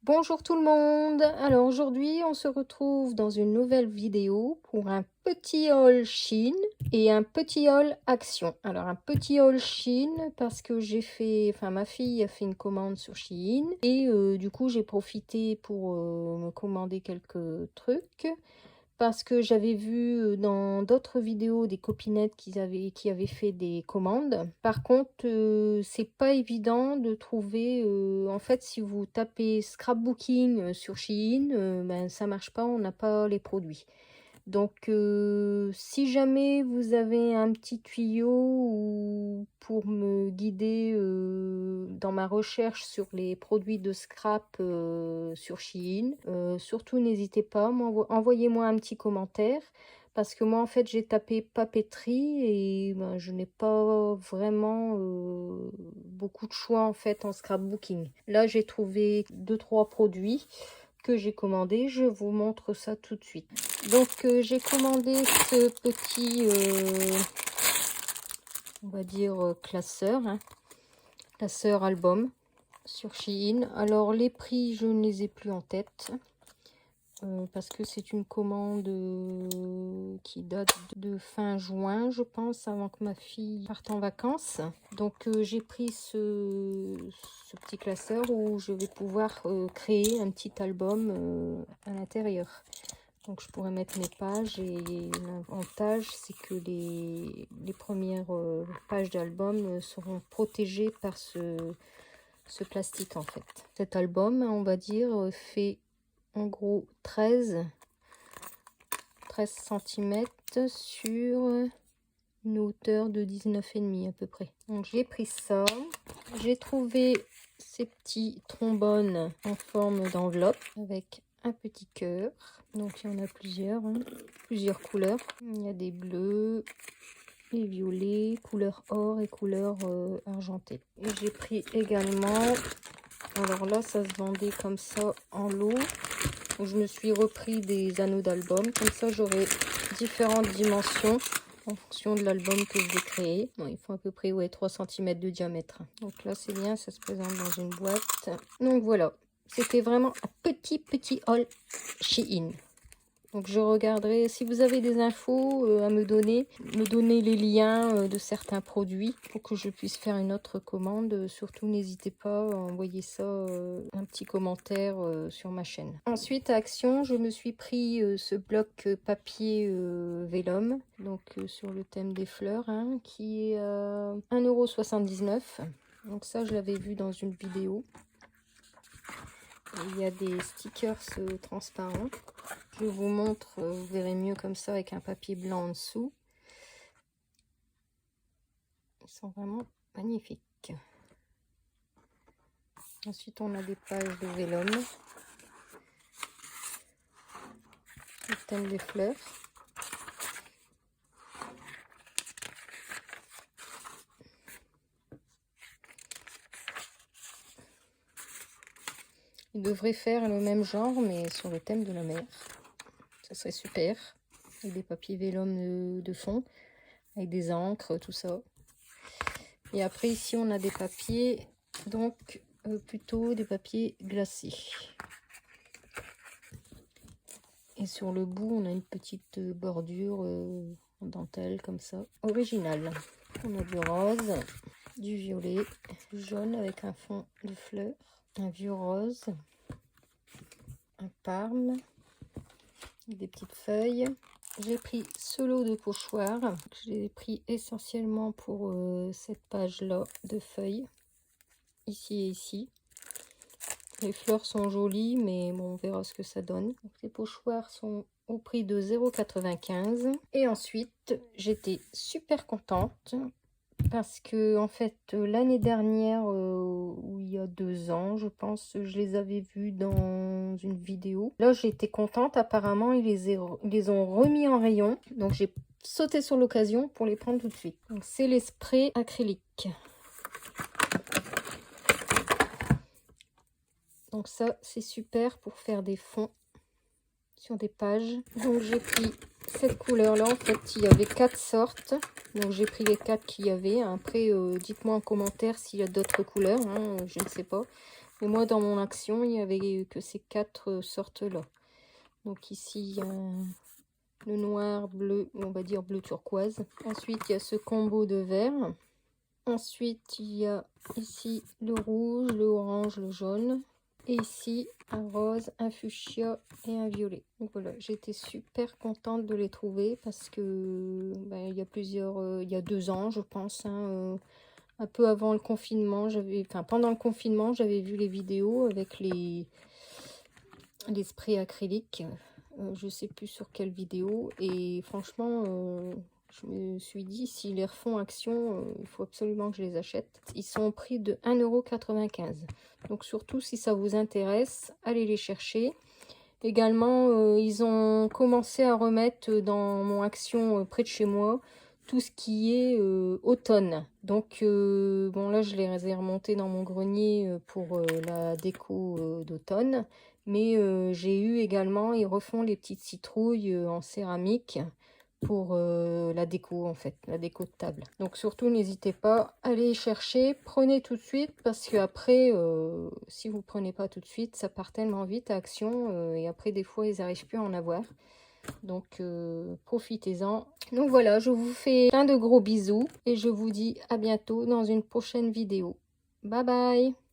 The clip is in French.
Bonjour tout le monde. Alors aujourd'hui on se retrouve dans une nouvelle vidéo pour un petit haul Shein et un petit haul Action. Alors un petit haul Shein parce que ma fille a fait une commande sur Shein et du coup j'ai profité pour me commander quelques trucs. Parce que j'avais vu dans d'autres vidéos des copinettes qui avaient fait des commandes. Par contre, c'est pas évident de trouver. En fait, si vous tapez scrapbooking sur Shein, ben, ça marche pas, on n'a pas les produits. Donc, si jamais vous avez un petit tuyau ou pour me guider dans ma recherche sur les produits de scrap sur Shein, surtout n'hésitez pas, envoyez-moi un petit commentaire. Parce que moi, en fait, j'ai tapé papeterie et ben, je n'ai pas vraiment beaucoup de choix en fait en scrapbooking. Là, j'ai trouvé 2-3 produits que j'ai commandé. Je vous montre ça tout de suite. Donc j'ai commandé ce petit on va dire classeur, classeur album sur Shein. Alors les prix je ne les ai plus en tête parce que c'est une commande qui date de fin juin je pense, avant que ma fille parte en vacances. Donc j'ai pris ce petit classeur où je vais pouvoir créer un petit album à l'intérieur. Donc je pourrais mettre mes pages et l'avantage c'est que les premières pages d'album seront protégées par ce plastique en fait. Cet album, on va dire, fait en gros 13 cm sur une hauteur de 19,5 à peu près. Donc j'ai pris ça. J'ai trouvé ces petits trombones en forme d'enveloppe avec un petit cœur. Donc il y en a plusieurs, plusieurs couleurs. Il y a des bleus, des violets, couleur or et couleur argentée. Et j'ai pris également, alors là ça se vendait comme ça en lot. Donc je me suis repris des anneaux d'album. Comme ça j'aurai différentes dimensions en fonction de l'album que je vais créer. Bon, il faut à peu près 3 cm de diamètre. Donc là c'est bien, ça se présente dans une boîte. Donc voilà. C'était vraiment un petit haul Shein. Donc je regarderai, si vous avez des infos à me donner les liens de certains produits pour que je puisse faire une autre commande. Surtout n'hésitez pas à envoyer ça, un petit commentaire sur ma chaîne. Ensuite à Action, je me suis pris ce bloc papier vélum, donc sur le thème des fleurs, qui est 1,79 €. Donc ça je l'avais vu dans une vidéo. Il y a des stickers transparents. Je vous montre, vous verrez mieux comme ça avec un papier blanc en dessous. Ils sont vraiment magnifiques. Ensuite, on a des pages de vélum. Le thème des fleurs. Il devrait faire le même genre, mais sur le thème de la mer. Ça serait super. Avec des papiers vélum de fond, avec des encres, tout ça. Et après, ici, on a des papiers, donc plutôt des papiers glacés. Et sur le bout, on a une petite bordure en dentelle comme ça, originale. On a du rose, du violet, du jaune avec un fond de fleurs, un vieux rose, un parme, des petites feuilles. J'ai pris ce lot de pochoirs. Je l'ai pris essentiellement pour cette page-là de feuilles, ici et ici. Les fleurs sont jolies, mais bon, on verra ce que ça donne. Donc, les pochoirs sont au prix de 0,95 €. Et ensuite, j'étais super contente parce que en fait l'année dernière ou il y a 2 ans je pense, je les avais vus dans une vidéo. Là j'étais contente, apparemment ils les ont remis en rayon, donc j'ai sauté sur l'occasion pour les prendre tout de suite. Donc c'est les sprays acryliques. Donc ça c'est super pour faire des fonds sur des pages. Donc j'ai pris cette couleur là, en fait il y avait 4 sortes, donc j'ai pris les 4 qu'il y avait. Après dites-moi en commentaire s'il y a d'autres couleurs, je ne sais pas. Et moi, dans mon action, il n'y avait que ces 4 sortes-là. Donc ici, il y a le noir, bleu, on va dire bleu turquoise. Ensuite, il y a ce combo de vert. Ensuite, il y a ici le rouge, le orange, le jaune. Et ici, un rose, un fuchsia et un violet. Donc voilà, j'étais super contente de les trouver parce que ben, il y a il y a 2 ans, je pense, hein, un peu avant le confinement, pendant le confinement, j'avais vu les vidéos avec les sprays acryliques. Je sais plus sur quelle vidéo. Et franchement, je me suis dit, s'ils les refont action, il faut absolument que je les achète. Ils sont au prix de 1,95 €. Donc surtout, si ça vous intéresse, allez les chercher. Également, ils ont commencé à remettre dans mon action près de chez moi tout ce qui est automne. Donc, bon, là, je les ai remontés dans mon grenier pour la déco d'automne. Mais j'ai eu également, ils refont les petites citrouilles en céramique pour la déco, en fait, la déco de table. Donc surtout, n'hésitez pas à les chercher, prenez tout de suite, parce que après, si vous prenez pas tout de suite, ça part tellement vite à action, et après, des fois, ils n'arrivent plus à en avoir. Donc profitez-en. Donc voilà, je vous fais plein de gros bisous, et je vous dis à bientôt dans une prochaine vidéo. Bye bye!